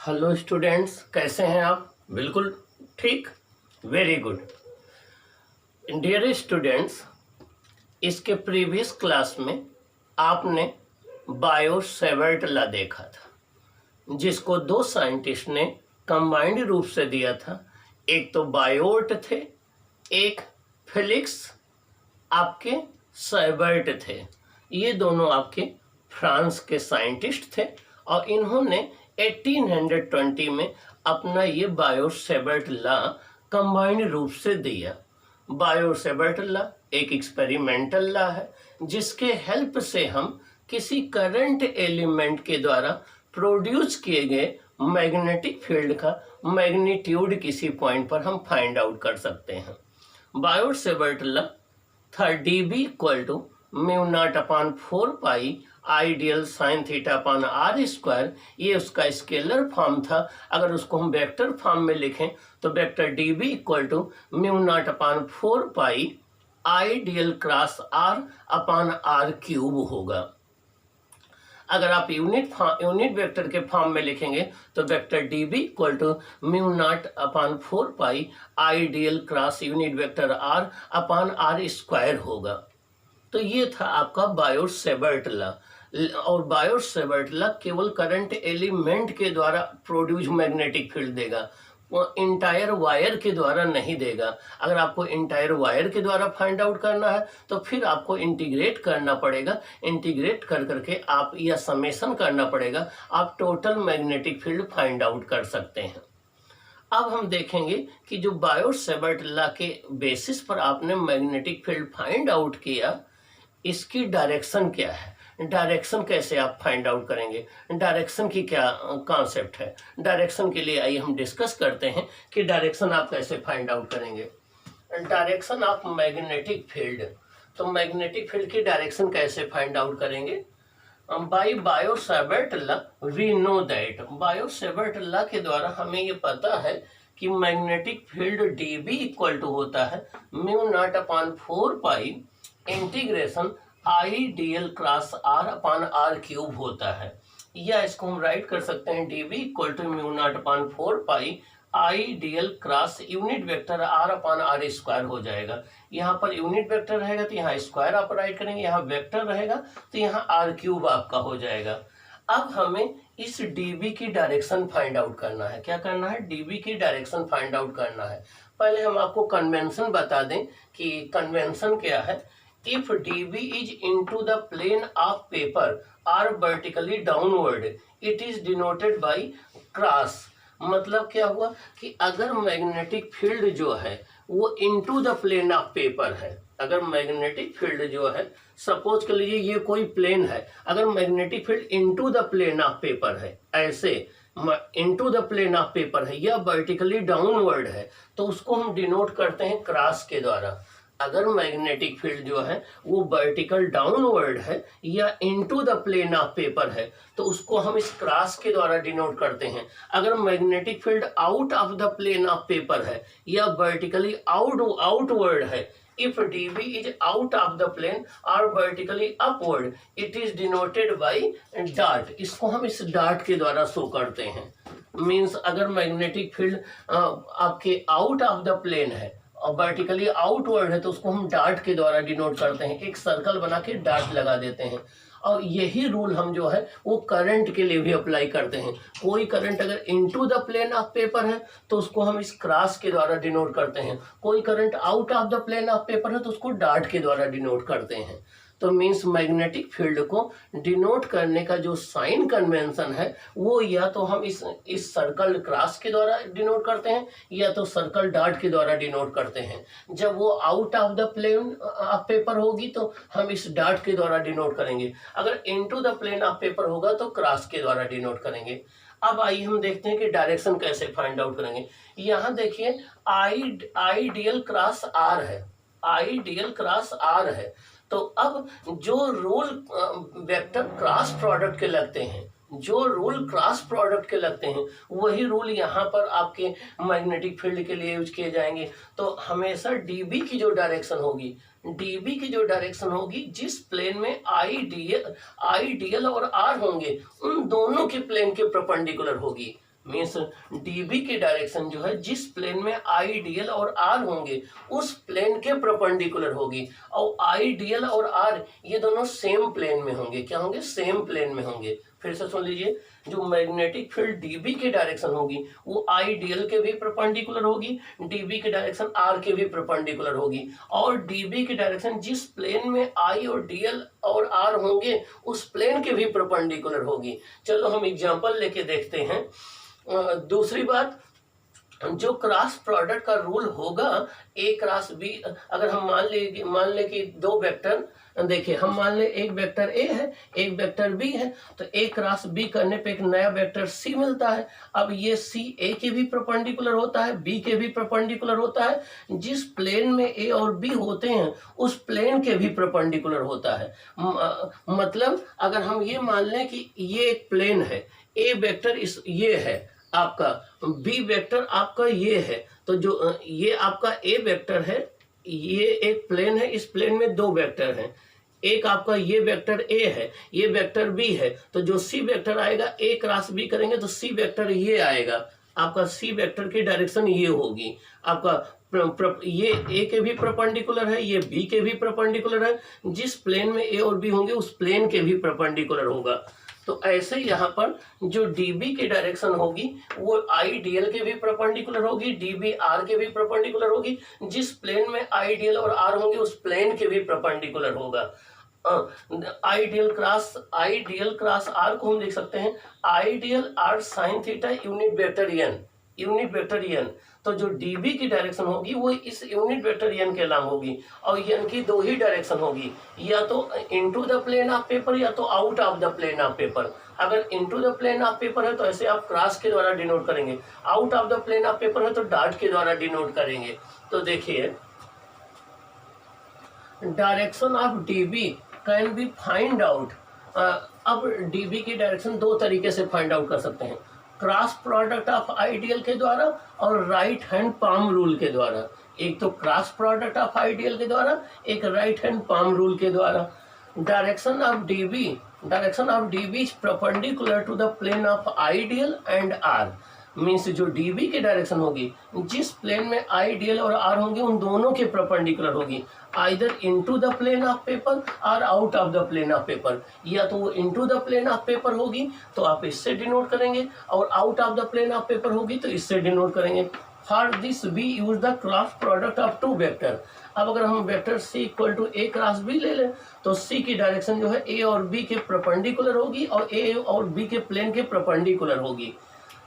Hello students, कैसे हैं आप? बिल्कुल ठीक, वेरी गुड। डियर स्टूडेंट्स, इसके प्रीवियस क्लास में आपने बायो-सेवर्ट लॉ देखा था, जिसको दो साइंटिस्ट ने कंबाइंड रूप से दिया था। एक तो बायोट थे, एक फेलिक्स आपके सेवर्ट थे। ये दोनों आपके फ्रांस के साइंटिस्ट थे और इन्होंने 1820 में अपना ये बायो-सेवर्ट लॉ कंबाइंड रूप से दिया। बायो-सेवर्ट लॉ एक एक्सपेरिमेंटल लॉ है, जिसके हेल्प से हम किसी करंट एलिमेंट के द्वारा प्रोड्यूस किए गए मैग्नेटिक फील्ड का मैग्नीट्यूड किसी पॉइंट पर हम फाइंड आउट कर सकते हैं। बायो-सेवर्ट लॉ था dB equal to mu naught upon 4 pi ideal sine theta upon R square. ये उसका स्केलर फॉर्म था। अगर उसको हम वेक्टर फॉर्म में लिखें तो vector dB equal to mu naught upon 4 pi ideal cross R upon R cube होगा। अगर आप यूनिट वेक्टर के फॉर्म में लिखेंगे तो vector dB equal to mu naught upon 4 pi ideal cross unit vector r upon R square होगा। तो ये था आपका बायो-सेवर्ट लॉ। और बायो-सेवर्ट लॉ केवल करंट एलिमेंट के द्वारा प्रोड्यूस मैग्नेटिक फील्ड देगा, वो इंटायर वायर के द्वारा नहीं देगा। अगर आपको इंटायर वायर के द्वारा फाइंड आउट करना है तो फिर आपको इंटीग्रेट करना पड़ेगा। इंटीग्रेट कर करके आप या समेशन करना पड़ेगा, आप total magnetic field find out कर सकते हैं। अब हम देखेंगे कि जो बायो-सेवर्ट लॉ के बेसिस पर आपने मैग्नेटिक फील्ड फाइंड आउट किया, इसकी डायरेक्शन क्या है, डायरेक्शन कैसे आप फाइंड आउट करेंगे, डायरेक्शन की क्या कॉन्सेप्ट है। डायरेक्शन के लिए आइए हम डिस्कस करते हैं कि डायरेक्शन आप कैसे फाइंड आउट करेंगे। डायरेक्शन ऑफ मैग्नेटिक फील्ड, तो मैग्नेटिक फील्ड की डायरेक्शन कैसे फाइंड आउट करेंगे। By Biot Savart law we know that, Biot Savart law के द्वारा हमें ये पता है कि magnetic field dB equal to होता है mu naught upon 4 pi integration I DL cross R upon R cube होता है। या इसको हम राइट कर सकते हैं dB equal to mu naught upon 4 pi I DL cross unit vector R upon R square हो जाएगा। यहाँ पर यूनिट वेक्टर रहेगा तो यहाँ स्क्वायर आप राइट करेंगे, यहाँ वेक्टर रहेगा तो यहाँ आर क्यूब आपका हो जाएगा। अब हमें इस dB की डायरेक्शन फाइंड आउट करना है। क्या करना है, dB की डायरेक्शन फाइंड आउट करना है। पहले हम आपको कन्वेंशन बता दें कि कन्वेंशन क्या है। If dB is into the plane of paper or vertically downward, it is denoted by cross। मतलब क्या हुआ कि अगर मैग्नेटिक फील्ड जो है वो into the plane of paper है, अगर मैग्नेटिक फील्ड जो है सपोज कर लीजिए ये कोई प्लेन है, अगर magnetic field into the plane of paper है, ऐसे into the plane of paper है या वर्टिकली डाउनवर्ड है, तो उसको हम डिनोट करते हैं क्रॉस के द्वारा। अगर मैग्नेटिक फील्ड जो है वो वर्टिकल डाउनवर्ड है या into the plane of paper है तो उसको हम इस क्रॉस के द्वारा डिनोट करते हैं। अगर magnetic field out of the plane of paper है या वर्टिकली आउटवर्ड है, if dB is out of the plane और vertically upward, it is denoted by dot. इसको हम इस डॉट के द्वारा शो करते हैं। मींस अगर मैग्नेटिक फील्ड आपके आउट ऑफ द प्लेन है और वर्टिकली आउटवर्ड है तो उसको हम डॉट के द्वारा डिनोट करते हैं, एक सर्कल बना के डॉट लगा देते हैं। और यही रूल हम जो है वो करंट के लिए भी अप्लाई करते हैं। कोई करंट अगर into the plane of paper है तो उसको हम इस क्रॉस के द्वारा डिनोट करते हैं, कोई current out of the plane of paper है तो उसको डॉट के द्वारा डिनोट करते हैं। तो मीन्स मैग्नेटिक फील्ड को डिनोट करने का जो साइन कन्वेंशन है वो या तो हम इस सर्कल क्रॉस के द्वारा डिनोट करते हैं या तो सर्कल डॉट के द्वारा डिनोट करते हैं। जब वो out of the plane of paper होगी तो हम इस डॉट के द्वारा डिनोट करेंगे, अगर into the plane of paper होगा तो क्रॉस के द्वारा डिनोट करेंगे। अब आइए हम देखते हैं कि डायरेक्शन कैसे फाइंड आउट करेंगे। यहाँ देखिए आई डीएल क्रॉस आर है, आई डीएल क्रॉस आर है। तो अब जो रूल वेक्टर क्रॉस प्रोडक्ट के लगते हैं, जो रूल क्रॉस प्रोडक्ट के लगते हैं वही रूल यहाँ पर आपके मैग्नेटिक फील्ड के लिए यूज किए जाएंगे। तो हमेशा dB की जो डायरेक्शन होगी, dB की जो डायरेक्शन होगी जिस प्लेन में आई डीएल और आर होंगे उन दोनों के प्लेन के परपेंडिकुलर होगी। मीन्स डीबी की डायरेक्शन जो है जिस प्लेन में आई डी एल और आर होंगे उस प्लेन के परपेंडिकुलर होगी। और आई डी एल और आर ये दोनों सेम प्लेन में होंगे। क्या होंगे? सेम प्लेन में होंगे। फिर से सुन लीजिए, जो मैग्नेटिक फील्ड डीबी की डायरेक्शन होगी वो आई डी एल के भी परपेंडिकुलर होगी, डीबी की डायरेक्शन आर के भी परपेंडिकुलर होगी। और डीबी की डायरेक्शन जिस प्लेन में आई और डी एल और आर होंगे उस प्लेन के भी परपेंडिकुलर होगी। चलो हम एग्जांपल लेके देखते हैं। दूसरी बात, जो क्रॉस प्रोडक्ट का रूल होगा ए क्रॉस बी, अगर हम मान ले कि दो वेक्टर, देखिए हम मान ले एक वेक्टर ए है एक वेक्टर बी है, तो ए क्रॉस बी करने पे एक नया वेक्टर सी मिलता है। अब ये सी ए के भी परपेंडिकुलर होता है, बी के भी परपेंडिकुलर होता है, जिस प्लेन में ए और बी होते हैं उस प्लेन के भी परपेंडिकुलर होता है। मतलब अगर हम ये मान लें कि ये एक प्लेन है, ए वेक्टर इस ये है आपका, बी वेक्टर आपका ये है, तो जो ये आपका ए वेक्टर है, ये एक प्लेन है, इस प्लेन में दो वेक्टर हैं, एक आपका ये वेक्टर ए है, ये वेक्टर बी है, तो जो सी वेक्टर आएगा ए क्रॉस बी करेंगे तो सी वेक्टर ये आएगा, आपका सी वेक्टर की डायरेक्शन ये होगी। आपका ये ए के भी परपेंडिकुलर है, ये बी के भी परपेंडिकुलर है, जिस प्लेन में ए और बी होंगे उस प्लेन के भी परपेंडिकुलर होगा। तो ऐसे यहाँ पर जो डीबी की डायरेक्शन होगी वो आई डी एल के भी परपेंडिकुलर होगी, डीबी आर के भी परपेंडिकुलर होगी, जिस प्लेन में आई डी एल और आर होंगे उस प्लेन के भी परपेंडिकुलर होगा। I D L cross R को हम देख सकते हैं, I D L R sine theta unit vector N, तो जो डीबी की डायरेक्शन होगी वो इस यूनिट वेक्टर एन के लंब होगी, और एन की दो ही डायरेक्शन होगी, या तो into the plane of paper या तो out of the plane of paper. अगर into the plane of paper है तो ऐसे आप क्रॉस के द्वारा डिनोट करेंगे, out of the plane of paper है तो डॉट के द्वारा डिनोट करेंगे। तो देखिए, direction of dB can be find out. अब डीबी की डायरेक्शन दो तरीके से फाइंड आउट कर सकते हैं, क्रॉस प्रोडक्ट ऑफ आइडियल के द्वारा और राइट हैंड पाम रूल के द्वारा। एक तो क्रॉस प्रोडक्ट ऑफ आइडियल के द्वारा, एक राइट हैंड पाम रूल के द्वारा। Direction of dB is perpendicular to the plane of ideal and R. Means जो डीबी की डायरेक्शन होगी जिस प्लेन में आई डी एल और आर होंगे उन दोनों के परपेंडिकुलर होगी, either into the plane of paper और out of the plane of paper. या तो वो into the plane of paper होगी तो आप इससे डिनोट करेंगे, और out of the plane of paper होगी तो इससे डिनोट करेंगे। For this we use the cross product of two vector. अब अगर हम vector C equal to A cross B ले लें तो सी की डायरेक्शन जो है ए और बी के परपेंडिकुलर होगी और ए और बी के प्लेन के परपेंडिकुलर होगी।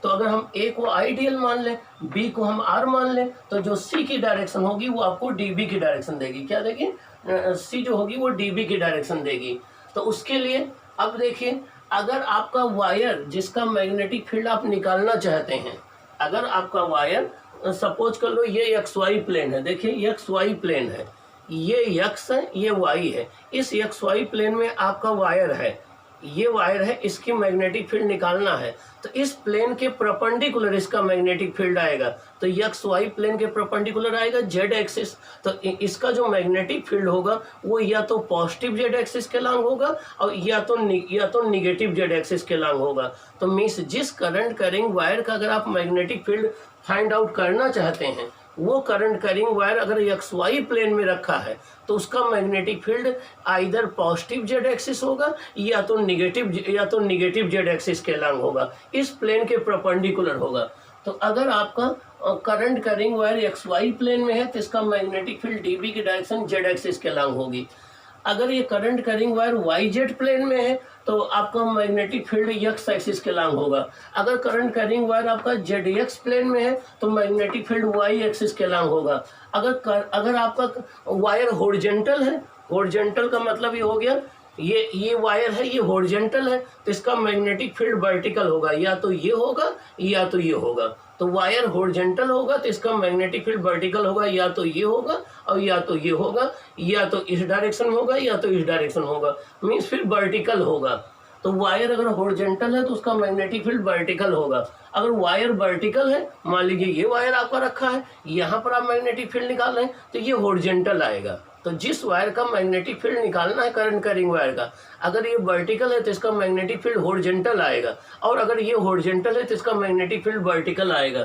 तो अगर हम ए को आइडियल मान लें, बी को हम आर मान लें, तो जो सी की डायरेक्शन होगी वो आपको डीबी की डायरेक्शन देगी। क्या देगी? सी जो होगी वो डीबी की डायरेक्शन देगी। तो उसके लिए अब देखिए, अगर आपका वायर जिसका मैग्नेटिक फील्ड आप निकालना चाहते हैं, अगर आपका वायर सपोज कर लो ये एक्स वाई प्लेन है, देखिए एक्स वाई प्लेन है, ये एक्स है ये वाई है, इस एक्स वाई प्लेन में आपका वायर है, ये वायर है, इसकी मैग्नेटिक फील्ड निकालना है, तो इस प्लेन के परपेंडिकुलर इसका मैग्नेटिक फील्ड आएगा, तो एक्स वाई प्लेन के परपेंडिकुलर आएगा जेड एक्सिस, तो इसका जो मैग्नेटिक फील्ड होगा वो या तो पॉजिटिव जेड एक्सिस के लॉन्ग होगा और या तो निगेटिव जेड एक्सिस के लॉन्ग होगा। तो मीन्स जिस करंट कैरिंग वायर का अगर आप मैग्नेटिक फील्ड फाइंड आउट करना चाहते हैं, वो करंट कैरिंग वायर अगर एक्स वाई प्लेन में रखा है तो उसका magnetic field either positive Z axis होगा या तो निगेटिव जेड एक्सिस के लॉन्ग होगा, इस प्लेन के परपेंडिकुलर होगा। तो अगर आपका current carrying wire X Y plane में है तो इसका मैग्नेटिक फील्ड डीबी की डायरेक्शन जेड एक्सिस के लॉन्ग होगी। अगर ये current carrying wire Y Z plane में है तो आपका मैग्नेटिक फील्ड एक्स एक्सिस के लॉन्ग होगा। अगर करंट कैरिंग वायर आपका जेड एक्स प्लेन में है तो मैग्नेटिक फील्ड वाई एक्सिस के लॉन्ग होगा। अगर आपका वायर हॉरिजॉन्टल है, हॉरिजॉन्टल का मतलब ये हो गया ये वायर है, ये हॉरिजॉन्टल है, तो इसका मैग्नेटिक फील्ड वर्टिकल होगा, या तो ये होगा या तो ये होगा। तो वायर हॉरिजॉन्टल होगा तो इसका मैग्नेटिक फील्ड वर्टिकल होगा, या तो ये होगा और या तो ये होगा, या तो इस डायरेक्शन में होगा या तो इस डायरेक्शन होगा, मीन्स फिर वर्टिकल होगा। तो वायर अगर हॉरिजॉन्टल है तो उसका मैग्नेटिक फील्ड वर्टिकल होगा। अगर वायर वर्टिकल है, मान लीजिए ये वायर आपका रखा है, यहाँ पर आप मैग्नेटिक फील्ड निकाल रहे हैं तो ये हॉरिजॉन्टल आएगा। तो जिस वायर का मैग्नेटिक फील्ड निकालना है करंट कैरिंग वायर का, अगर ये वर्टिकल है तो इसका मैग्नेटिक फील्ड हॉरिजॉन्टल आएगा, और अगर ये हॉरिजॉन्टल है तो इसका मैग्नेटिक फील्ड वर्टिकल आएगा।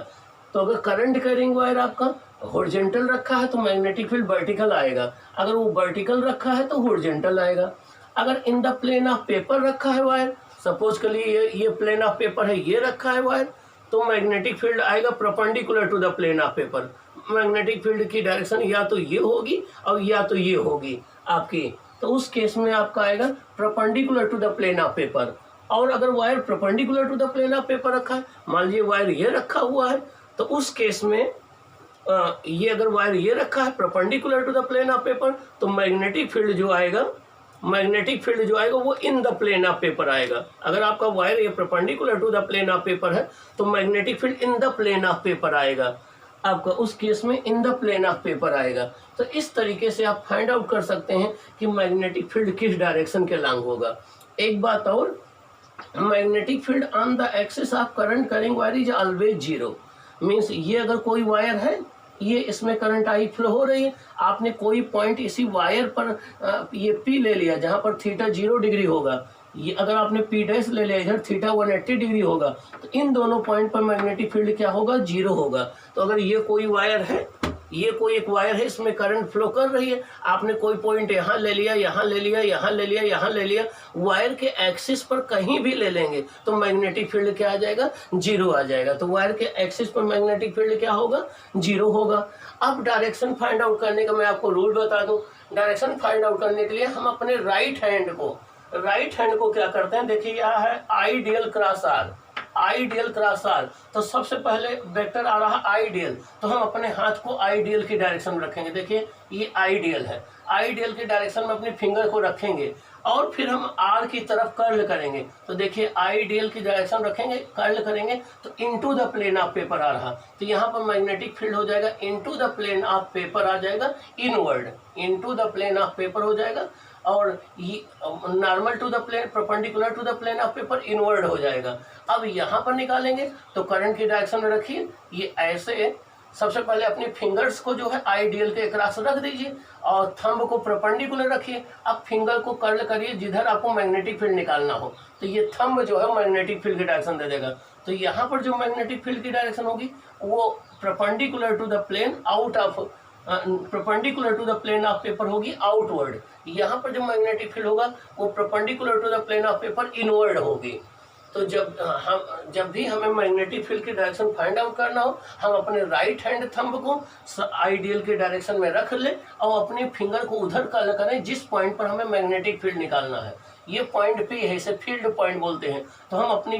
तो अगर करंट कैरिंग वायर आपका हॉरिजॉन्टल रखा है तो मैग्नेटिक फील्ड वर्टिकल आएगा, अगर वो वर्टिकल रखा है तो हॉरिजॉन्टल आएगा। अगर in the plane of paper रखा है वायर, सपोज के लिए ये प्लेन ऑफ पेपर है, ये रखा है वायर, तो मैग्नेटिक फील्ड आएगा perpendicular to the plane of paper. Magnetic field की डायरेक्शन या तो ये होगी और या तो ये होगी आपकी, तो उस केस में आपका आएगा perpendicular to the plane of paper. और अगर wire perpendicular to the plane of paper रखा है, मान लीजिए वायर ये रखा हुआ है, तो उस केस में ये अगर वायर ये रखा है perpendicular to the plane of paper, तो मैग्नेटिक फील्ड जो आएगा वो in the plane of paper आएगा। अगर आपका वायर ये perpendicular to the plane of paper है तो magnetic field in the plane of paper आएगा आपका, उस केस में in the plane of paper आएगा। तो इस तरीके से आप फाइंड आउट कर सकते हैं कि मैग्नेटिक फील्ड किस डायरेक्शन के लॉन्ग होगा। एक बात और, magnetic field on the axis of current carrying wire is always zero. Means ये अगर कोई वायर है, ये इसमें करंट आई फ्लो हो रही है, आपने कोई पॉइंट इसी वायर पर ये पी ले लिया जहां पर थीटा 0 डिग्री होगा, ये अगर आपने पी डैश ले लिया इधर थीटा 180 डिग्री होगा, तो इन दोनों पॉइंट पर मैग्नेटिक फील्ड क्या होगा, 0 होगा। तो अगर ये कोई वायर है, ये कोई एक वायर है, इसमें करंट फ्लो कर रही है, आपने कोई पॉइंट यहाँ ले लिया, यहाँ ले लिया, यहाँ ले लिया, यहाँ ले लिया, वायर के एक्सिस पर कहीं भी ले लेंगे तो मैग्नेटिक फील्ड क्या आ जाएगा, 0 आ जाएगा। तो वायर के एक्सिस पर मैग्नेटिक फील्ड क्या होगा, 0 होगा। अब डायरेक्शन फाइंड आउट करने का मैं आपको रूल बता दूं। डायरेक्शन फाइंड आउट करने के लिए हम अपने राइट हैंड को क्या करते हैं, देखिए यह है ideal cross R, ideal cross R. तो सबसे पहले वेक्टर आ रहा आइडियल, तो हम अपने हाथ को आइडियल की डायरेक्शन में रखेंगे। देखिए ये आइडियल है, आइडियल की डायरेक्शन में अपनी फिंगर को रखेंगे और फिर हम आर की तरफ कर्ल करेंगे। तो देखिए आइडियल की डायरेक्शन रखेंगे, कर्ल करेंगे तो into the plane of paper आ रहा, तो यहाँ पर मैग्नेटिक फील्ड हो जाएगा into the plane of paper आ जाएगा, inward into the plane of paper हो जाएगा, और ये normal to the plane perpendicular to the plane of paper inward हो जाएगा। अब यहाँ पर निकालेंगे तो करंट की डायरेक्शन में रखिए, ये ऐसे सबसे पहले अपनी फिंगर्स को जो है आइडियल के क्रॉस रख दीजिए और थंब को परपेंडिकुलर रखिए। अब फिंगर को कर्ल करिए जिधर आपको मैग्नेटिक फील्ड निकालना हो, तो ये थंब जो है मैग्नेटिक फील्ड की डायरेक्शन दे देगा। तो यहाँ पर जो मैग्नेटिक फील्ड की डायरेक्शन होगी वो perpendicular to the plane out of perpendicular to the plane of paper होगी आउटवर्ड। यहाँ पर जो मैग्नेटिक फील्ड होगा वो perpendicular to the plane of paper inward होगी। तो जब भी हमें मैग्नेटिक फील्ड की डायरेक्शन फाइंड आउट करना हो, हम अपने राइट हैंड थंब को आइडियल के डायरेक्शन में रख ले और अपने फिंगर को उधर कर्ल करें जिस पॉइंट पर हमें मैग्नेटिक फील्ड निकालना है। ये पॉइंट पी है, इसे फील्ड पॉइंट बोलते हैं। तो हम अपनी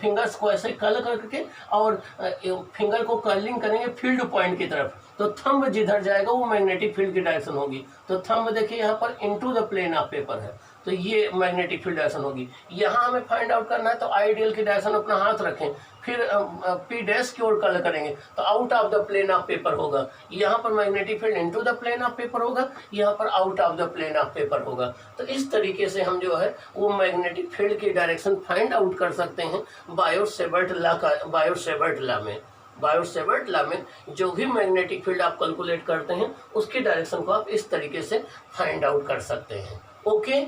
फिंगर्स को ऐसे कर्ल करके और फिंगर को कर्लिंग करेंगे फील्ड पॉइंट की तरफ, तो थंब जिधर जाएगा वो मैग्नेटिक फील्ड की डायरेक्शन होगी। तो थंब देखिए यहाँ पर into the plane of paper है, तो ये मैग्नेटिक फील्ड डायरेक्शन होगी। यहाँ हमें फाइंड आउट करना है तो आइडियल की डायरेक्शन अपना हाथ रखें, फिर पी डैश की ओर कर्ल करेंगे तो out of the plane of paper होगा। यहाँ पर magnetic field into the plane of paper होगा, यहाँ पर out of the plane of paper होगा। तो इस तरीके से हम जो है वो मैग्नेटिक फील्ड की डायरेक्शन फाइंड आउट कर सकते हैं बायो-सेवर्ट लॉ में जो भी मैग्नेटिक फील्ड आप कैलकुलेट करते हैं उसकी डायरेक्शन को आप इस तरीके से फाइंड आउट कर सकते हैं। ओके,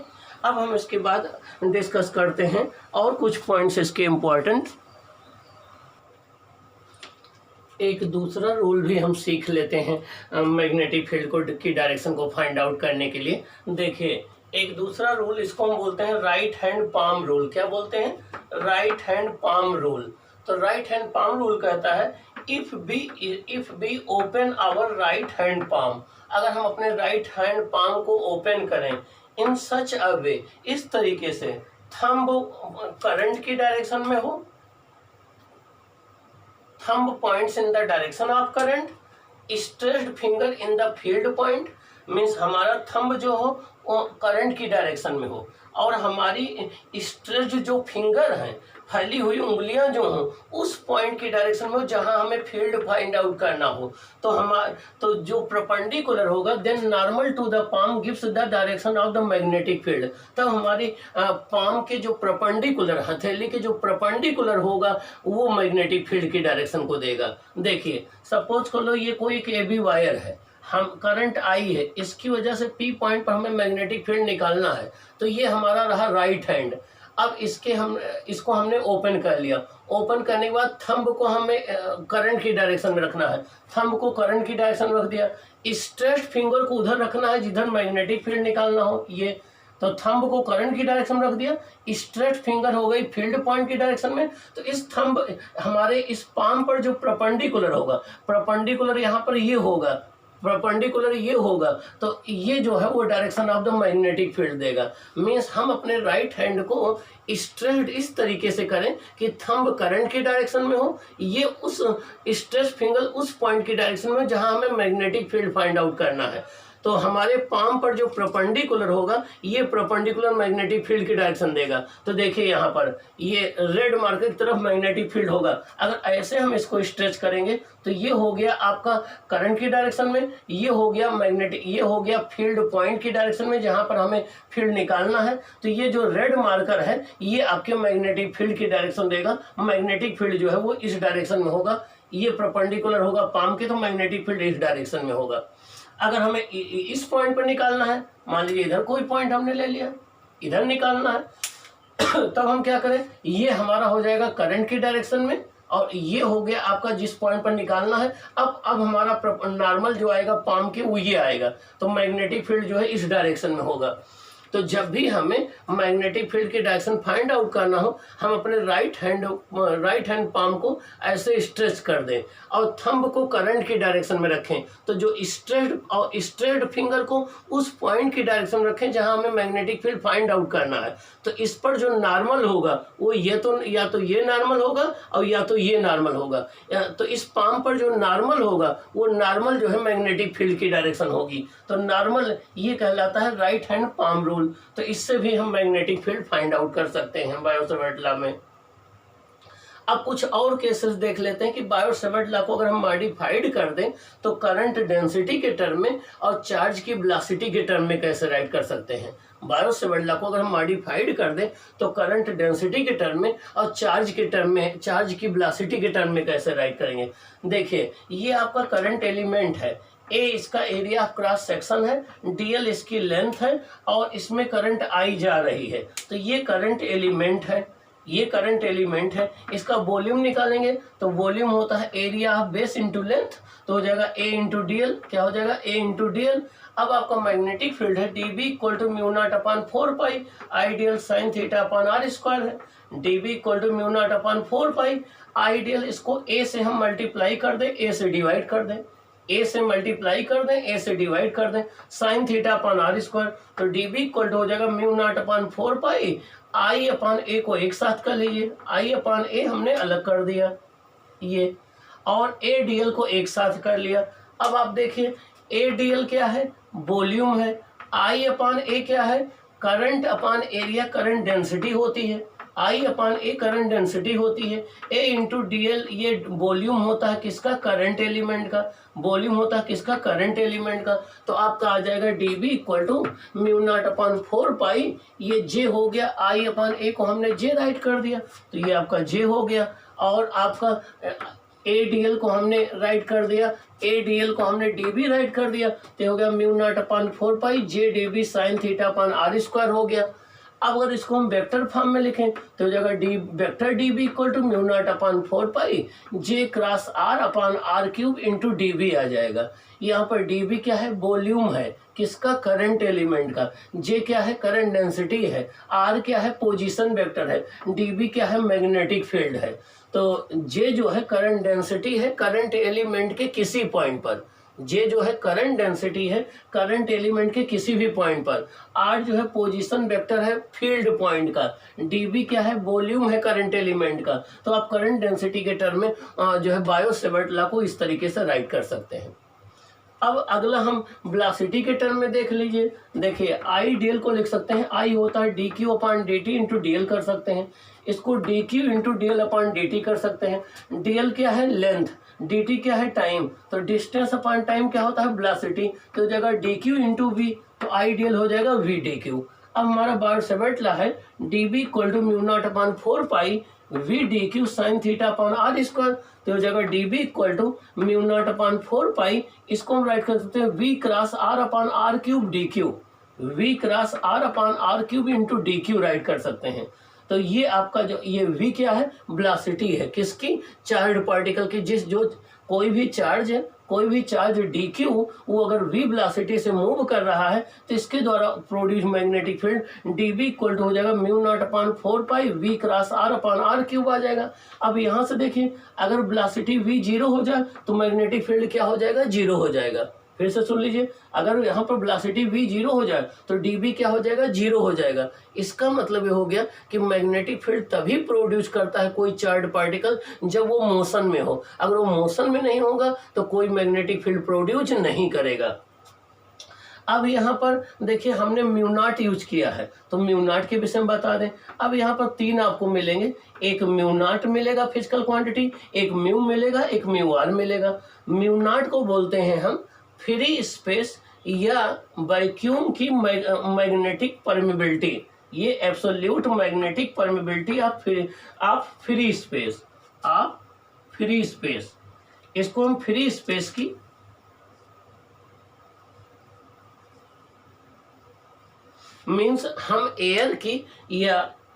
अब हम इसके बाद डिस्कस करते हैं और कुछ पॉइंट्स इसके इम्पोर्टेंट। एक दूसरा रूल भी हम सीख लेते हैं मैग्नेटिक फील्ड को की डायरेक्शन को फाइंड आउट करने के लिए। देखिए एक दूसरा रूल, इसको हम बोलते हैं राइट हैंड पाम रूल। क्या बोलते हैं? Right hand palm rule. तो राइट हैंड पाम रूल कहता है if be open our right hand palm, अगर हम अपने राइट हैंड पाम को ओपन करें इन सच अ वे, इस तरीके से थंब करंट की डायरेक्शन में हो, thumb points in the direction of current, stretched finger in the field point, means हमारा थंब जो हो वो करंट की डायरेक्शन में हो और हमारी स्ट्रेच्ड जो फिंगर हैं, फैली हुई उंगलियां जो हों उस पॉइंट की डायरेक्शन में हो जहां हमें फील्ड फाइंड आउट करना हो। तो जो परपेंडिकुलर होगा then normal to the palm gives the direction of the magnetic field. तब हमारी पाम के जो परपेंडिकुलर, हथेली के जो परपेंडिकुलर होगा वो मैग्नेटिक फील्ड की डायरेक्शन को देगा। देखिए सपोज कर लो ये कोई एक AB वायर है, हम करंट आई है, इसकी वजह से पी पॉइंट पर हमें मैग्नेटिक फील्ड निकालना है। तो ये हमारा रहा राइट हैंड। अब इसको हमने ओपन कर लिया। ओपन करने के बाद थंब को हमें करंट की डायरेक्शन में रखना है। थंब को करंट की डायरेक्शन में रख दिया। स्ट्रेट फिंगर को उधर रखना है जिधर मैग्नेटिक फील्ड निकालना हो। ये तो थंब को करंट की डायरेक्शन में रख दिया, स्ट्रेट फिंगर हो गई फील्ड पॉइंट की डायरेक्शन में। तो इस थंब हमारे इस पाम पर जो परपेंडिकुलर होगा, परपेंडिकुलर यहाँ पर ये होगा, परपेंडिकुलर ये होगा, तो ये जो है वो direction of the magnetic field देगा। मीन्स हम अपने राइट हैंड को स्ट्रेट इस तरीके से करें कि थंब करंट की डायरेक्शन में हो, ये उस स्ट्रेट फिंगर उस पॉइंट की डायरेक्शन में जहां हमें मैग्नेटिक फील्ड फाइंड आउट करना है। तो हमारे पाम पर जो परपेंडिकुलर होगा ये परपेंडिकुलर मैग्नेटिक फील्ड की डायरेक्शन देगा। तो देखिए यहाँ पर ये रेड मार्कर की तरफ मैग्नेटिक फील्ड होगा। अगर ऐसे हम इसको स्ट्रेच करेंगे तो ये हो गया आपका करंट की डायरेक्शन में, ये हो गया मैग्नेटिक, ये हो गया फील्ड पॉइंट की डायरेक्शन में जहाँ पर हमें फील्ड निकालना है। तो ये जो रेड मार्कर है ये आपके मैग्नेटिक फील्ड की डायरेक्शन देगा। मैग्नेटिक फील्ड जो है वो इस डायरेक्शन में होगा, ये परपेंडिकुलर होगा पाम के, तो मैग्नेटिक फील्ड इस डायरेक्शन में होगा। अगर हमें इस पॉइंट पर निकालना है, मान लीजिए इधर कोई पॉइंट हमने ले लिया, इधर निकालना है तब हम क्या करें, ये हमारा हो जाएगा करंट की डायरेक्शन में और ये हो गया आपका जिस पॉइंट पर निकालना है। अब हमारा नॉर्मल जो आएगा पाम के वो ये आएगा, तो मैग्नेटिक फील्ड जो है इस डायरेक्शन में होगा। तो जब भी हमें मैग्नेटिक फील्ड की डायरेक्शन फाइंड आउट करना हो, हम अपने राइट हैंड पाम को ऐसे स्ट्रेच कर दें और थंब को करंट की डायरेक्शन में रखें। तो जो स्ट्रेट फिंगर को उस पॉइंट की डायरेक्शन में रखें जहां हमें मैग्नेटिक फील्ड फाइंड आउट करना है। तो इस पर जो नॉर्मल होगा वो या तो ये नॉर्मल होगा और या तो ये नॉर्मल होगा। तो इस पाम पर जो नॉर्मल होगा वो नॉर्मल जो है मैग्नेटिक फील्ड की डायरेक्शन होगी। तो नॉर्मल ये कहलाता है राइट हैंड पाम रूल। तो इससे भी हम मैग्नेटिक फील्ड फाइंड आउट कर सकते हैं बायो-सैवर्ट लॉ में। अब कुछ और केसेस देख लेते हैं कि बायो-सैवर्ट लॉ को अगर हम मॉडिफाइड कर दें तो करंट डेंसिटी के टर्म में और चार्ज की वेलोसिटी के टर्म में कैसे राइट कर सकते हैं। बायो-सैवर्ट लॉ को अगर हम मॉडिफाइड कर दें तो करंट डेंसिटी के टर्म में और चार्ज के टर्म में, चार्ज की वेलोसिटी के टर्म में कैसे राइट करेंगे। देखिए ये आपका करंट एलिमेंट है, ए इसका एरिया ऑफ क्रॉस सेक्शन है, डीएल इसकी लेंथ है और इसमें करंट आई जा रही है। तो ये करंट एलिमेंट है, ये करंट एलिमेंट है। इसका वॉल्यूम निकालेंगे तो वॉल्यूम होता है area of base into length, तो हो जाएगा ए इंटू डी एल। क्या हो जाएगा, ए इंटू डी एल। अब आपका मैग्नेटिक फील्ड है dB equal to mu naught upon 4 pi ideal sine theta upon R square है। DB equal to mu naught upon 4 pi ideal, इसको ए से हम मल्टीप्लाई कर दें, ए से डिवाइड कर दें, ए से मल्टीप्लाई कर दें, ए से डिवाइड कर दें, sine theta upon R square. तो डीबी इक्वल टू हो जाएगा mu naught upon 4 pi I upon A को एक साथ कर लीजिए, आई अपॉन ए हमने अलग कर दिया ये, और ए डीएल को एक साथ कर लिया। अब आप देखिए ए डीएल क्या है, वॉल्यूम है, आई अपॉन ए क्या है, current upon area, current density होती है, आई अपॉन ए करंट डेंसिटी होती है, ए इंटू डी एल ये वॉल्यूम होता है किसका, करंट एलिमेंट का, वॉल्यूम होता है किसका, करंट एलिमेंट का। तो आपका आ जाएगा D B equal to mu naught upon 4 pi, ये जे हो गया, आई अपॉन ए को हमने जे राइट कर दिया तो ये आपका जे हो गया, और आपका ए डी एल को हमने राइट कर दिया, ए डी एल को हमने डी बी राइट कर दिया, तो हो गया mu naught upon 4 pi J D B sine theta upon R square हो गया। अब अगर इसको हम वेक्टर फॉर्म में लिखें तो हो जाएगा D vector D B equal to mu naught upon 4 pi J cross R upon R cube into D B आ जाएगा। यहाँ पर डी बी क्या है, वॉल्यूम है किसका, करंट एलिमेंट का, जे क्या है, करंट डेंसिटी है, आर क्या है, पोजीशन वेक्टर है, डी बी क्या है, मैग्नेटिक फील्ड है। तो जे जो है करंट डेंसिटी है करंट एलिमेंट के किसी पॉइंट पर, जे जो है करंट डेंसिटी है करंट एलिमेंट के किसी भी पॉइंट पर, आर जो है पोजीशन वेक्टर है फील्ड पॉइंट का, डीबी क्या है, वॉल्यूम है करंट एलिमेंट का। तो आप करंट डेंसिटी के टर्म में जो है बायो-सैवर्ट लॉ को इस तरीके से राइट कर सकते हैं। अब अगला हम वेलोसिटी के टर्म में देख लीजिए। देखिए आई डी एल को लिख सकते हैं, आई होता है D Q upon D T into D L कर सकते हैं, इसको D Q into D L upon D T कर सकते हैं। डी एल क्या है, लेंथ, डी टी क्या है, टाइम, तो डिस्टेंस अपॉन टाइम क्या होता है, वेलोसिटी, तो हो जाएगा डी क्यू इंटू वी, तो आई डी एल हो जाएगा वी डी क्यू। अब हमारा बायो-सैवर्ट लॉ है D B equal to mu naught upon 4 pi V D Q sine theta upon R square, तो हो जाएगा D B equal to mu naught upon 4 pi, इसको हम राइट कर सकते हैं V cross R upon R cube D Q, V cross R upon R cube into D Q write कर सकते हैं। तो ये आपका जो ये v क्या है, वेलोसिटी है किसकी, चार्ज पार्टिकल की। जो कोई भी चार्ज है, कोई भी चार्ज dq वो अगर v वेलोसिटी से मूव कर रहा है तो इसके द्वारा produce magnetic field dv equal to हो जाएगा mu naught upon 4 pi v cross r upon r cube आ जाएगा। अब यहाँ से देखिए अगर वेलोसिटी v 0 हो जाए तो मैग्नेटिक फील्ड क्या हो जाएगा, 0 हो जाएगा। फिर से सुन लीजिए, अगर यहाँ पर वेलोसिटी v 0 हो जाए तो dv क्या हो जाएगा, 0 हो जाएगा। इसका मतलब ये हो गया कि मैग्नेटिक फील्ड तभी प्रोड्यूस करता है कोई चार्ज पार्टिकल जब वो मोशन में हो। अगर वो मोशन में नहीं होगा तो कोई मैग्नेटिक फील्ड प्रोड्यूस नहीं करेगा। अब यहाँ पर देखिए हमने म्यू नॉट यूज किया है, तो म्यू नॉट के विषय में बता दें। अब यहाँ पर 3 आपको मिलेंगे, एक म्यू नॉट मिलेगा फिजिकल क्वांटिटी, एक म्यू मिलेगा, एक म्यू आर मिलेगा। म्यू नॉट को बोलते हैं हम फ्री स्पेस या वैक्यूम की मैग्नेटिक परमिबिलिटी, ये absolute magnetic permeability of free space, इसको हम फ्री स्पेस की मीन्स हम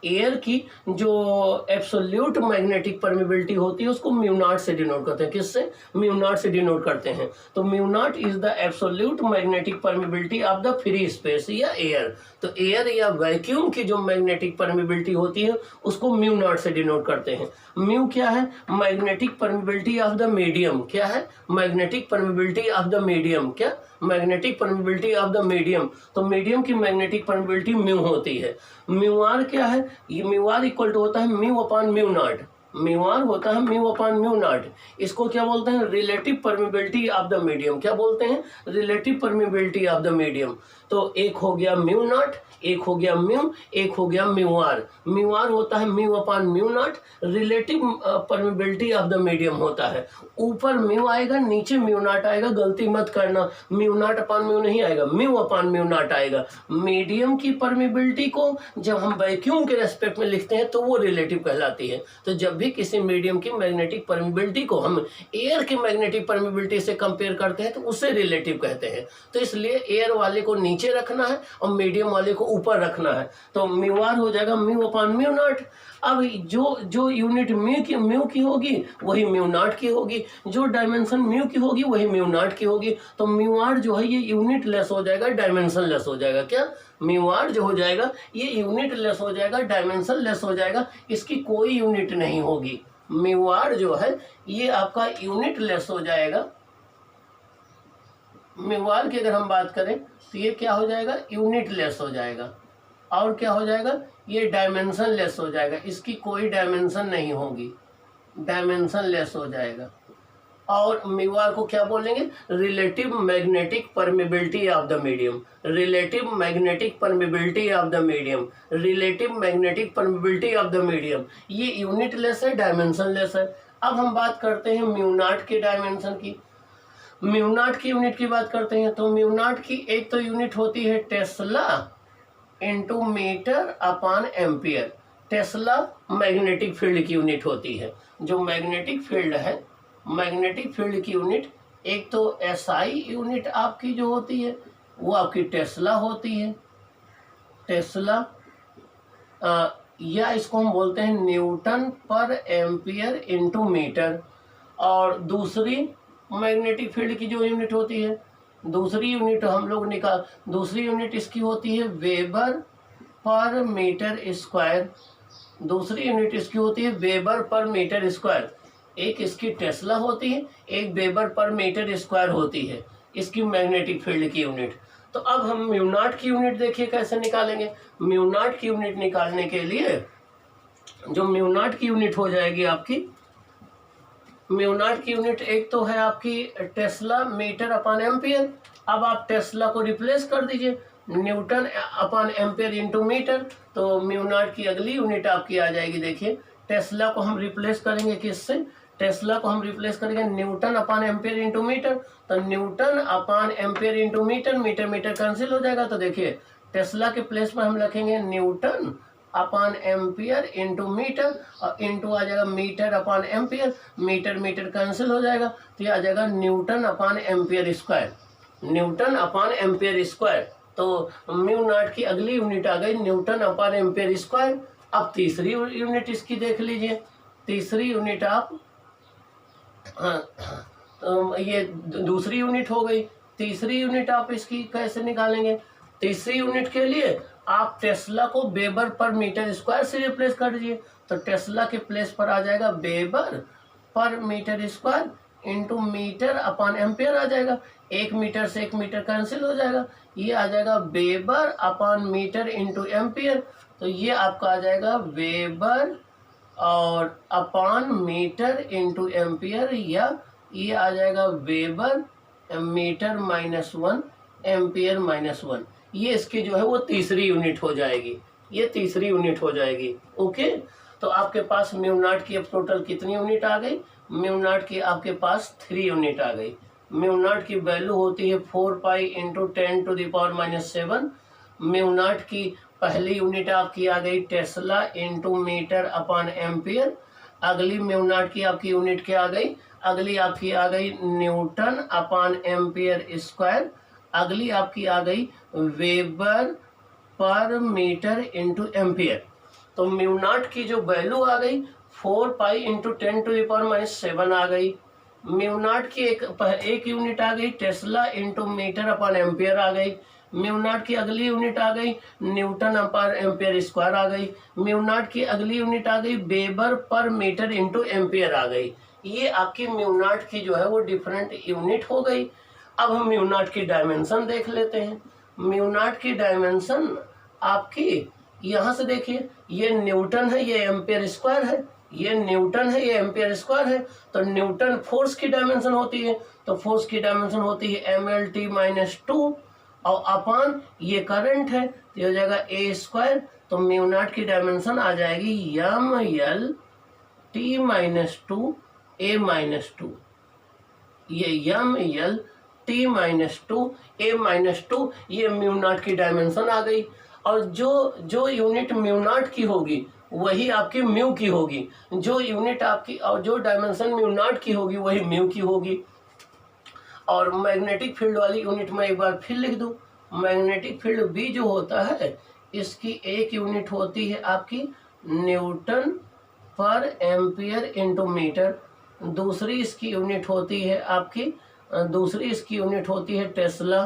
एयर की जो एब्सोल्यूट मैग्नेटिक परमिबिलिटी होती है उसको म्यू नॉट से डिनोट करते हैं। किससे, म्यू नॉट से डिनोट करते हैं। तो mu not is the absolute magnetic permeability of the free space या एयर। तो एयर या वैक्यूम की जो मैग्नेटिक परमिबिलिटी होती है उसको म्यू नॉट से डिनोट करते हैं। म्यू क्या है, magnetic permeability of the medium. क्या है, magnetic permeability of the medium. क्या, magnetic permeability of the medium. तो मीडियम की मैग्नेटिक परमिबिलिटी म्यू होती है। म्यू आर क्या है, ये म्यू आर इक्वल टू होता है mu upon mu naught. Mu R होता है म्यू अपॉन म्यू नॉट। इसको क्या बोलते हैं, relative permeability of the medium. क्या बोलते हैं, relative permeability of the medium. तो एक हो गया म्यू नॉट, एक हो गया म्यू, एक हो गया म्यू आर। म्यू आर होता है mu upon mu not, relative permeability of the medium होता है। ऊपर म्यू आएगा, नीचे म्यू नॉट आएगा, गलती मत करना, म्यू नॉट अपॉन म्यू नहीं आएगा, म्यू अपॉन म्यू नॉट आएगा। मीडियम की परमिबिलिटी को जब हम वैक्यूम के रेस्पेक्ट में लिखते हैं तो वो रिलेटिव कहलाती है। तो जब भी किसी मीडियम की मैग्नेटिक परमिबिलिटी को हम एयर की मैग्नेटिक परमिबिलिटी से कंपेयर करते हैं तो उसे रिलेटिव कहते हैं। तो इसलिए एयर वाले को नीचे रखना है और मीडियम वाले को ऊपर रखना है। तो म्यू आर हो जाएगा म्यू अपॉन म्यू नॉट। अब जो यूनिट म्यू की होगी वही म्यू नॉट की होगी, जो डायमेंशन म्यू की होगी वही म्यू नॉट की होगी। तो म्यू आर जो है ये यूनिट लेस हो जाएगा, डायमेंशन लेस हो जाएगा। क्या, म्यू आर जो हो जाएगा ये यूनिट लेस हो जाएगा, डायमेंशन लेस हो जाएगा, इसकी कोई यूनिट नहीं होगी। म्यू आर जो है ये आपका यूनिट लेस हो जाएगा। म्यू आर की अगर हम बात करें तो ये क्या हो जाएगा, यूनिट लेस हो जाएगा। और क्या हो जाएगा, ये डायमेंशन लेस हो जाएगा, इसकी कोई डायमेंशन नहीं होगी, डायमेंशन लेस हो जाएगा। और म्यू आर को क्या बोलेंगे, relative magnetic permeability of the medium, relative magnetic permeability of the medium, relative magnetic permeability of the medium. ये यूनिट लेस है, डायमेंशन लेस है। अब हम बात करते हैं म्यू नॉट के डायमेंशन की। म्यू नॉट की यूनिट की बात करते हैं तो म्यू नॉट की एक तो यूनिट होती है tesla into metre upon ampere. Tesla magnetic field की यूनिट होती है। जो मैग्नेटिक फील्ड है, मैग्नेटिक फील्ड की यूनिट एक तो एसआई यूनिट आपकी जो होती है वो आपकी टेस्ला होती है, टेस्ला, या इसको हम बोलते हैं न्यूटन पर एम्पियर इंटू मीटर। और दूसरी मैग्नेटिक फील्ड की जो यूनिट होती है, दूसरी यूनिट इसकी होती है वेबर पर मीटर स्क्वायर। दूसरी यूनिट इसकी होती है वेबर पर मीटर स्क्वायर। एक इसकी टेस्ला होती है, एक वेबर पर मीटर स्क्वायर होती है इसकी मैग्नेटिक फील्ड की यूनिट। तो अब हम म्यू नॉट की यूनिट देखिए कैसे निकालेंगे। म्यू नॉट की यूनिट निकालने के लिए जो म्यू नॉट की यूनिट हो जाएगी आपकी, म्यू नॉट की यूनिट एक तो है आपकी टेस्ला मीटर अपॉन एम्पियर। अब आप टेस्ला को रिप्लेस कर दीजिए newton upon ampere into metre, तो म्यू नॉट की अगली यूनिट आपकी आ जाएगी। देखिए टेस्ला को हम रिप्लेस करेंगे किससे, टेस्ला को हम रिप्लेस करेंगे newton upon ampere into metre. तो newton upon ampere into metre, metre metre cancel हो जाएगा। तो देखिए टेस्ला के प्लेस पर हम लिखेंगे newton upon ampere into metre, और इंटू आ जाएगा metre upon ampere, metre metre cancel हो जाएगा, तो ये आ जाएगा newton upon ampere square, newton upon ampere square. तो म्यू नॉट की अगली यूनिट आ गई न्यूटन अपॉन एम्पियर स्क्वायर। अब तीसरी यूनिट इसकी देख लीजिए, तीसरी यूनिट आप ये दूसरी यूनिट हो गई, तीसरी यूनिट आप इसकी कैसे निकालेंगे? तीसरी यूनिट के लिए आप टेस्ला को वेबर पर मीटर स्क्वायर से रिप्लेस कर दीजिए, तो टेस्ला के प्लेस पर आ जाएगा वेबर पर metre square into metre upon ampere आ जाएगा, 1 मीटर से 1 मीटर कैंसिल हो जाएगा, ये आ जाएगा weber upon metre into ampere. तो ये आपका आ जाएगा वेबर और अपॉन मीटर इंटू एम्पियर, या ये आ जाएगा वेबर मीटर -1 एम्पियर -1। ये इसकी जो है वो तीसरी यूनिट हो जाएगी, ये तीसरी यूनिट हो जाएगी। ओके, तो आपके पास म्यू नॉट की अब टोटल कितनी यूनिट आ गई? म्यू नॉट की आपके पास 3 यूनिट आ गई। म्यू नॉट की वैल्यू होती है 4 पाई इंटू 10⁻⁻7। म्यू नॉट की पहली यूनिट आपकी आ गई tesla into metre upon ampere. अगली म्यू नॉट की आपकी यूनिट क्या आ गई? अगली आपकी आ गई न्यूटन अपॉन एम्पियर स्क्वायर। अगली आपकी आ गई वेबर पर मीटर इंटू एम्पियर। तो म्यू नॉट की जो वैल्यू आ गई 4 पाई इंटू 10⁻⁻7 आ गई। म्यू नॉट की एक यूनिट आ गई tesla into metre upon ampere आ गई। म्यू नॉट की अगली यूनिट आ गई न्यूटन अपॉन एम्पियर स्क्वायर आ गई। म्यू नॉट की अगली यूनिट आ गई वेबर पर मीटर इंटू एम्पियर आ गई। ये आपकी म्यू नॉट की जो है वो डिफरेंट यूनिट हो गई। अब हम म्यू नॉट की डायमेंशन देख लेते हैं। म्यू नॉट की डायमेंशन आपकी यहाँ से देखिए, ये न्यूटन है, ये एम्पियर स्क्वायर है, ये न्यूटन है, ये एम्पियर स्क्वायर है। तो न्यूटन फोर्स की डायमेंशन होती है, तो फोर्स की डायमेंशन होती है mLT-2, और अपॉन ये करंट है, तो ये हो जाएगा a स्क्वायर। तो म्यू नॉट की डायमेंशन आ जाएगी mLT-2 a-2, ये mLT-2 a-2, ये म्यू नॉट की डायमेंशन आ गई। और जो यूनिट म्यू नॉट की होगी वही आपकी म्यू की होगी, जो यूनिट आपकी और जो डायमेंशन म्यू नॉट की होगी वही म्यू की होगी। और मैग्नेटिक फील्ड वाली यूनिट में एक बार फिर लिख दूं, मैग्नेटिक फील्ड भी जो होता है इसकी एक यूनिट होती है आपकी न्यूटन पर एम्पियर इंटू मीटर, दूसरी इसकी यूनिट होती है आपकी टेस्ला,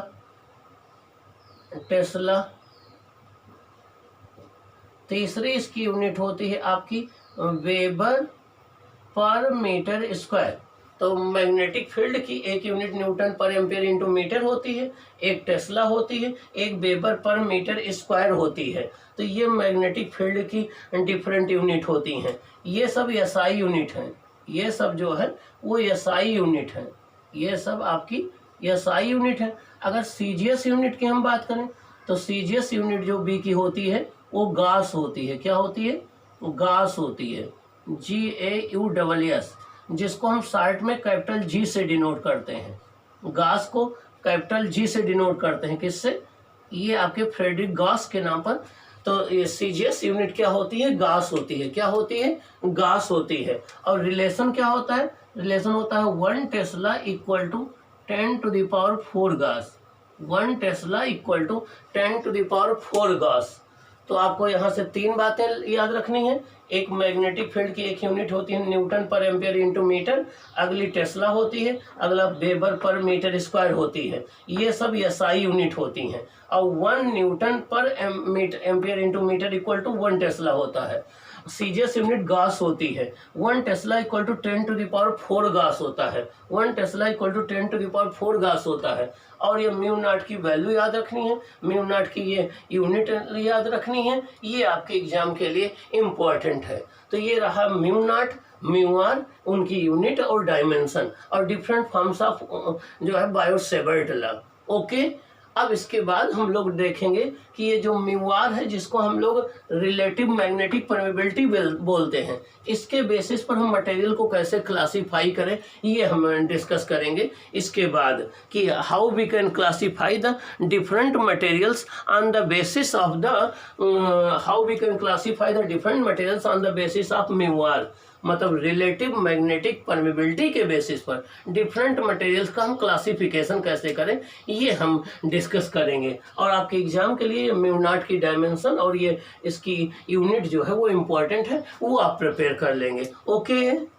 तीसरी इसकी यूनिट होती है आपकी वेबर पर मीटर स्क्वायर। तो मैग्नेटिक फील्ड की एक यूनिट न्यूटन पर एम्पियर इंटू मीटर होती है, एक टेस्ला होती है, एक वेबर पर मीटर स्क्वायर होती है। तो ये मैग्नेटिक फील्ड की डिफरेंट यूनिट होती हैं। ये सब एसआई यूनिट हैं, ये सब जो है वो एसआई यूनिट है, ये सब आपकी एसआई यूनिट है। अगर सीजीएस यूनिट की हम बात करें तो सीजीएस यूनिट जो बी की होती है वो गास होती है। क्या होती है? गास होती है, GAUSS, जिसको हम शॉर्ट में कैपिटल G से डिनोट करते हैं। गास को कैपिटल G से डिनोट करते हैं, किससे? ये आपके फ्रेडरिक गास के नाम पर। तो ये सीजीएस यूनिट क्या होती है? गास होती है। क्या होती है? गास होती है। और रिलेशन क्या होता है? रिलेशन होता है 1 टेस्ला इक्वल टू 10⁴ गास, 1 टेस्ला इक्वल टू 10⁴ गास। तो आपको यहाँ से 3 बातें याद रखनी है। एक मैग्नेटिक फील्ड की एक यूनिट होती है न्यूटन पर एम्पियर इंटू मीटर, अगली टेस्ला होती है, अगला वेबर पर मीटर स्क्वायर होती है। ये सब एसआई यूनिट होती हैं। और 1 न्यूटन पर ampere into metre equal to 1 tesla होता है। सीजीएस यूनिट गास होती है, 1 टेस्ला इक्वल टू 10⁴ गास होता है, 1 टेस्ला इक्वल टू 10⁴ गास होता है। और ये म्यू नॉट की वैल्यू याद रखनी है, म्यू नॉट की ये यूनिट याद रखनी है, ये आपके एग्जाम के लिए इम्पोर्टेंट है। तो ये रहा म्यू नॉट, म्यू आर, उनकी यूनिट और डायमेंशन, और डिफरेंट फॉर्म्स ऑफ जो है बायो-सेवर्ट लॉ। ओके, अब इसके बाद हम लोग देखेंगे कि ये जो म्यू है, जिसको हम लोग रिलेटिव मैग्नेटिक परमेबिलिटी बोलते हैं, इसके बेसिस पर हम मटेरियल को कैसे क्लासीफाई करें, ये हम डिस्कस करेंगे। इसके बाद कि how we can classify the different materials on the basis of the how we can classify the different materials on the basis of mu, मतलब रिलेटिव मैग्नेटिक परमेबिलिटी के बेसिस पर डिफरेंट मटेरियल्स का हम classification कैसे करें, ये हम discuss करेंगे। और आपके एग्जाम के लिए म्यू नॉट की डायमेंशन और ये इसकी यूनिट जो है वो इम्पोर्टेंट है, वो आप प्रिपेयर कर लेंगे। ओके।